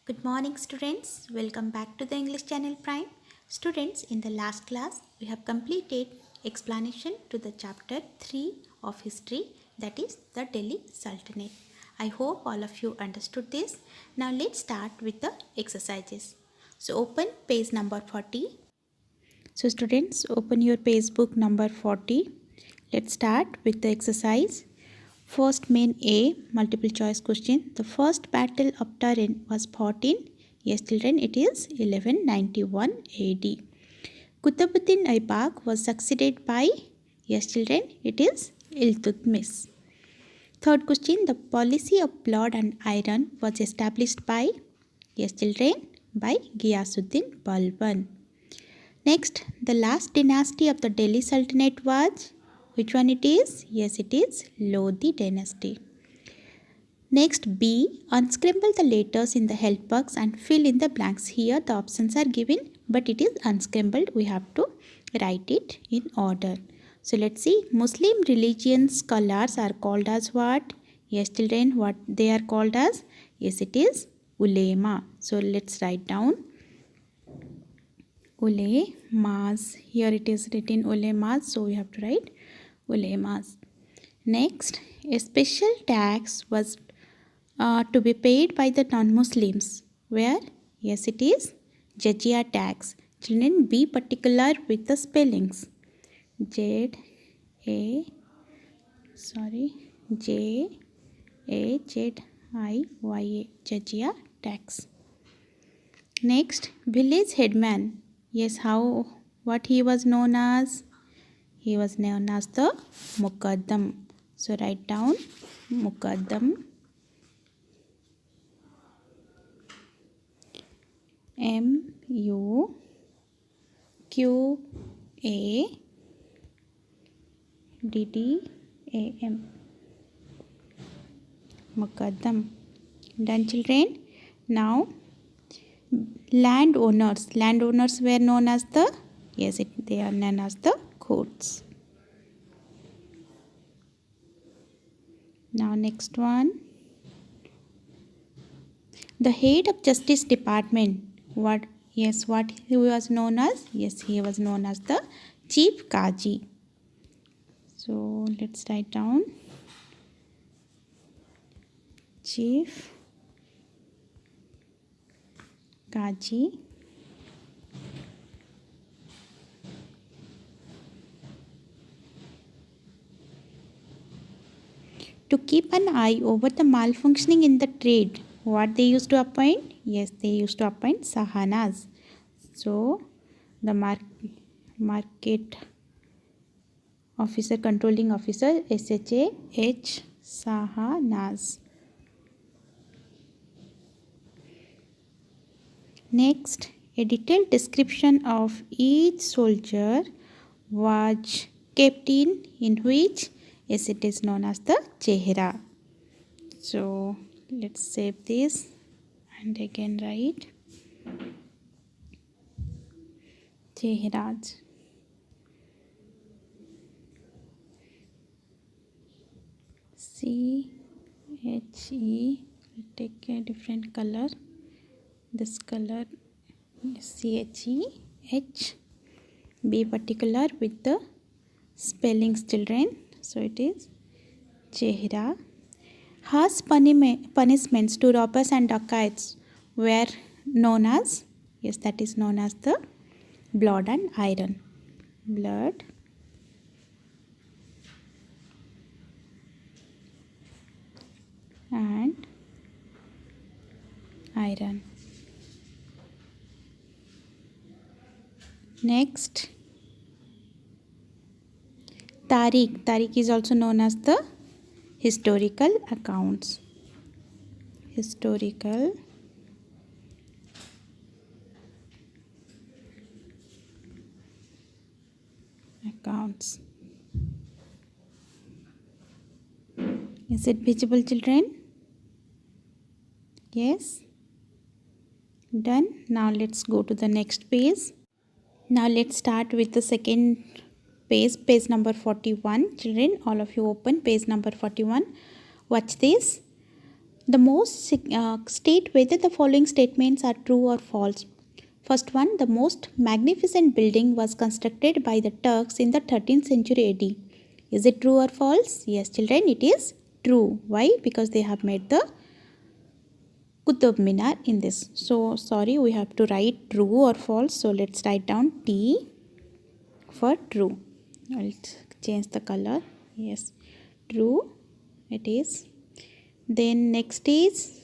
Good morning students, welcome back to the English channel Prime. Students, in the last class we have completed explanation to the chapter 3 of history, that is the Delhi Sultanate. I hope all of you understood this. Now let's start with the exercises. So open page number 40. So students, open your page book number 40. Let's start with the exercise. First main A, multiple choice question. The first battle of Turin was fought in, yes children, it is 1191 AD. Qutbuddin Aibak was succeeded by, yes children, it is Iltutmish. Third question, the policy of blood and iron was established by, yes children, by Ghiyasuddin Balban. Next, the last dynasty of the Delhi Sultanate was, which one it is? Yes, it is Lodi dynasty. Next, B. Unscramble the letters in the help box and fill in the blanks. Here the options are given, but it is unscrambled. We have to write it in order. So let's see. Muslim religion scholars are called as what? Yes, children, what they are called as? Yes, it is ulema. So let's write down ulemas. Here it is written ulemas, so we have to write ulemas. Next, a special tax was to be paid by the non-Muslims. Where? Yes, it is jizya tax. Children, be particular with the spellings. J A Z I Y A, jizya tax. Next, village headman. Yes, what he was known as? He was known as the Muqaddam. So write down Muqaddam. Muqaddam. Muqaddam. Done, children? Now, landowners. Landowners were known as the, yes, they are known as the courts. Now, next one. The head of Justice Department. What he was known as? Yes, he was known as the Chief Qazi. So let's write down Chief Qazi. To keep an eye over the malfunctioning in the trade, what they used to appoint? Yes, they used to appoint Sahanas. So the market officer, controlling officer, SHAH, Sahanas. Next, a detailed description of each soldier was kept in which? Yes, it is known as the Chehra. So let's save this and again write Chehraj. CHE, we'll take a different color. This color is CHEH. Be particular with the spellings, children. So it is Chehra. Harsh punishments to robbers and dacoits were known as, yes, that is known as the blood and iron. Blood and iron. Next, Tariq. Tariq is also known as the historical accounts. Historical accounts. Is it visible, children? Yes. Done. Now let's go to the next page. Now let's start with the second page number 41. Children, all of you open page number 41. Watch this. The most state whether the following statements are true or false. First one, the most magnificent building was constructed by the Turks in the 13th century AD. Is it true or false? Yes, children, it is true. Why? Because they have made the Qutub Minar in this. So, sorry, we have to write true or false. So, let's write down T for true. I'll change the color. Yes, true, it is. Then next is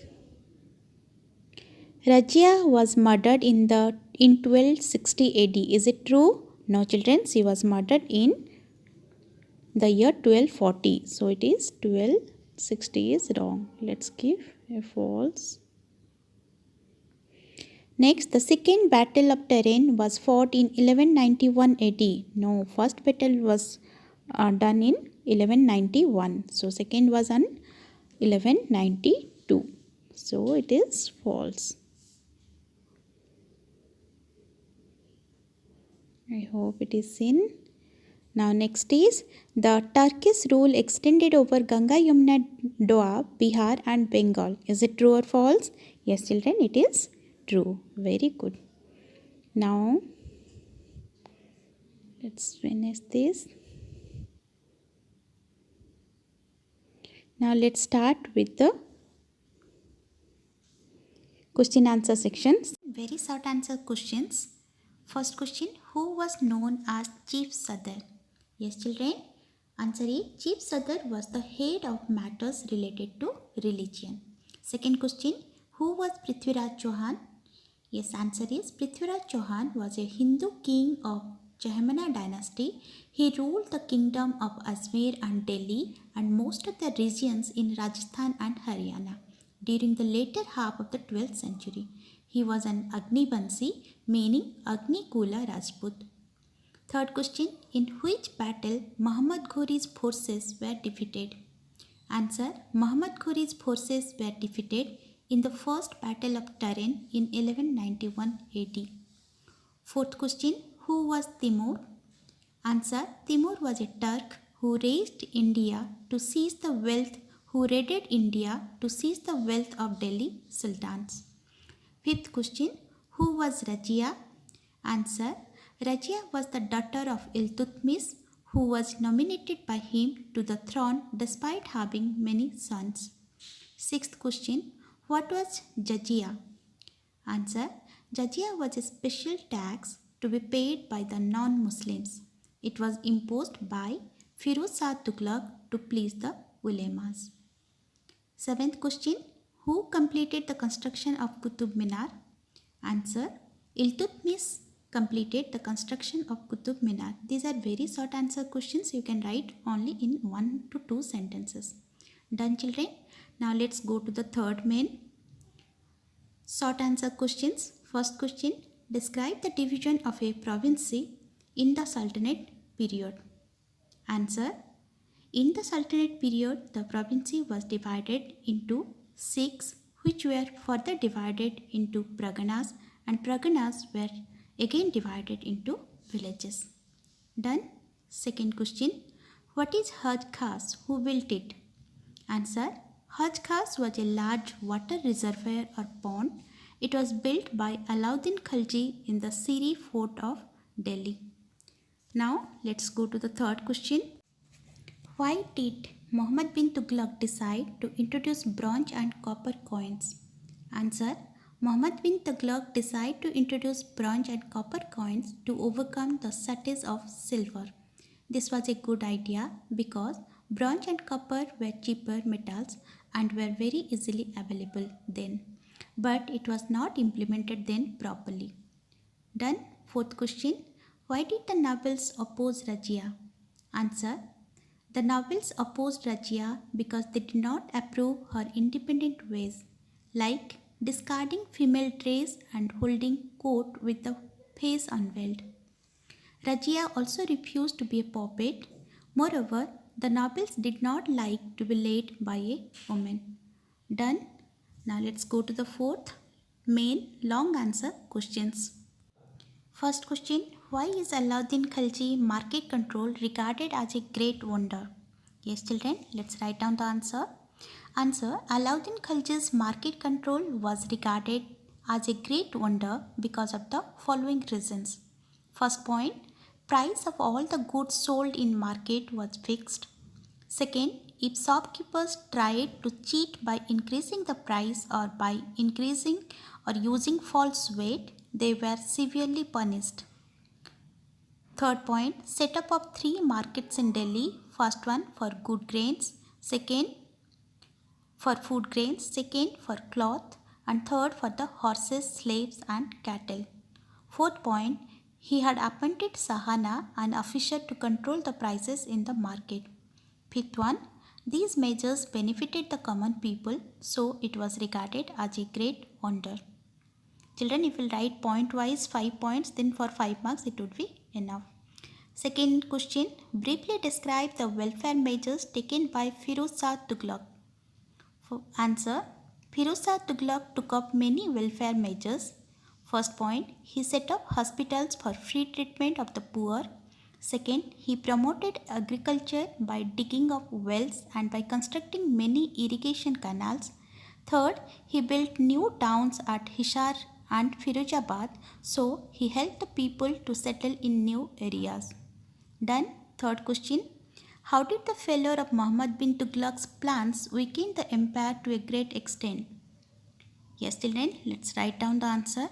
Rajia was murdered in 1260 AD. Is it true? No, children. She was murdered in the year 1240. So it is 1260 is wrong. Let's give a false. Next, the second battle of Turin was fought in 1191 AD. No, first battle was done in 1191. So second was on 1192. So it is false. I hope it is seen. Now next is the Turkish rule extended over Ganga, Yamuna, Doab, Bihar and Bengal. Is it true or false? Yes, children, it is true. Very good. Now let's finish this. Now let's start with the question answer sections. Very short answer questions. First question, who was known as Chief Sadar? Yes, children. Answer is Chief Sadar was the head of matters related to religion. Second question, who was Prithviraj Chauhan? Yes, answer is Prithviraj Chauhan was a Hindu king of Chahmana dynasty. He ruled the kingdom of Ajmer and Delhi and most of the regions in Rajasthan and Haryana during the later half of the 12th century. He was an Agnivanshi, meaning Agni Kula Rajput. Third question, in which battle Muhammad Ghori's forces were defeated? Answer, Muhammad Ghori's forces were defeated in the first battle of Turin in 1191 AD. Fourth question, who was Timur? Answer, Timur was a Turk who raided India to seize the wealth of Delhi sultans. Fifth question, who was Rajia? Answer, Rajia was the daughter of Iltutmish who was nominated by him to the throne despite having many sons. Sixth question, what was Jizya? Answer, Jizya was a special tax to be paid by the non-Muslims. It was imposed by Firoz Shah Tughlaq to please the ulemas. Seventh question, who completed the construction of Qutub Minar? Answer, Iltutmish completed the construction of Qutub Minar. These are very short answer questions. You can write only in 1 to 2 sentences. Done, children? Now let's go to the third main short answer questions. First question, describe the division of a province in the Sultanate period. Answer, in the Sultanate period, the province was divided into 6, which were further divided into Praganas, and Praganas were again divided into villages. Done. Second question, what is Haj Khas? Who built it? Answer, Haj Khas was a large water reservoir or pond. It was built by Alauddin Khalji in the Siri fort of Delhi. Now let's go to the third question. Why did Muhammad bin Tughlaq decide to introduce bronze and copper coins? Answer, Muhammad bin Tughlaq decided to introduce bronze and copper coins to overcome the shortage of silver. This was a good idea because bronze and copper were cheaper metals and were very easily available then. But it was not implemented then properly. Done. Fourth question, why did the nobles oppose Rajia? Answer, the nobles opposed Rajia because they did not approve her independent ways, like discarding female dress and holding court with the face unveiled. Rajia also refused to be a puppet. Moreover, the nobles did not like to be led by a woman. Done. Now let's go to the fourth main long answer questions. First question, why is Alauddin Khalji market control regarded as a great wonder? Yes, children, let's write down the answer. Answer. Alauddin Khalji's market control was regarded as a great wonder because of the following reasons. First point, price of all the goods sold in market was fixed. Second, if shopkeepers tried to cheat by increasing the price or by increasing or using false weight, they were severely punished. Third point, setup of three markets in Delhi. First one for good grains, second for food grains, second for cloth, and third for the horses, slaves, and cattle. Fourth point, he had appointed Sahana, an officer, to control the prices in the market. Fifth one, these measures benefited the common people, so it was regarded as a great wonder. Children, if you write point wise 5 points, then for 5 marks it would be enough. Second question, briefly describe the welfare measures taken by Firuz Shah Tughlaq. Answer, Firuz Shah Tughlaq took up many welfare measures. First point, he set up hospitals for free treatment of the poor. Second, he promoted agriculture by digging of wells and by constructing many irrigation canals. Third, he built new towns at Hisar and Firozabad, so he helped the people to settle in new areas. Done. Third question. How did the failure of Muhammad bin Tughlaq's plans weaken the empire to a great extent? Yes, children, let's write down the answer.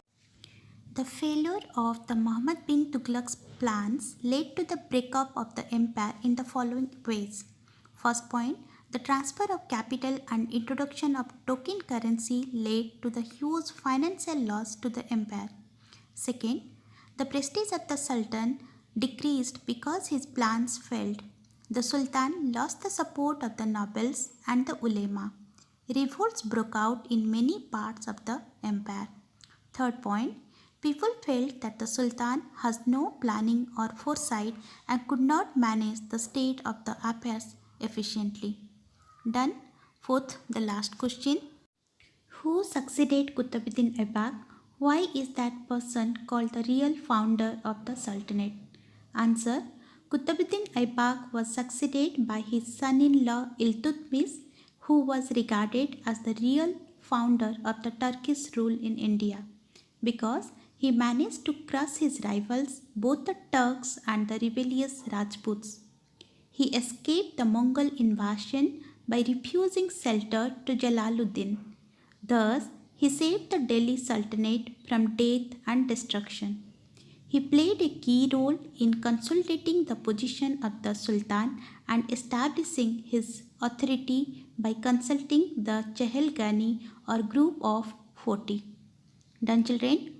The failure of the Muhammad bin Tughlaq's plans led to the breakup of the empire in the following ways. First point, the transfer of capital and introduction of token currency led to the huge financial loss to the empire. Second, the prestige of the Sultan decreased because his plans failed. The Sultan lost the support of the nobles and the ulema. Revolts broke out in many parts of the empire. Third point, people felt that the Sultan has no planning or foresight and could not manage the state of the affairs efficiently. Done. Fourth, the last question. Who succeeded Qutbuddin Aibak? Why is that person called the real founder of the Sultanate? Answer. Qutbuddin Aibak was succeeded by his son-in-law Iltutmish, who was regarded as the real founder of the Turkish rule in India, because he managed to crush his rivals, both the Turks and the rebellious Rajputs. He escaped the Mongol invasion by refusing shelter to Jalaluddin. Thus, he saved the Delhi Sultanate from death and destruction. He played a key role in consolidating the position of the Sultan and establishing his authority by consulting the Chehalgani or group of 40. Done, children?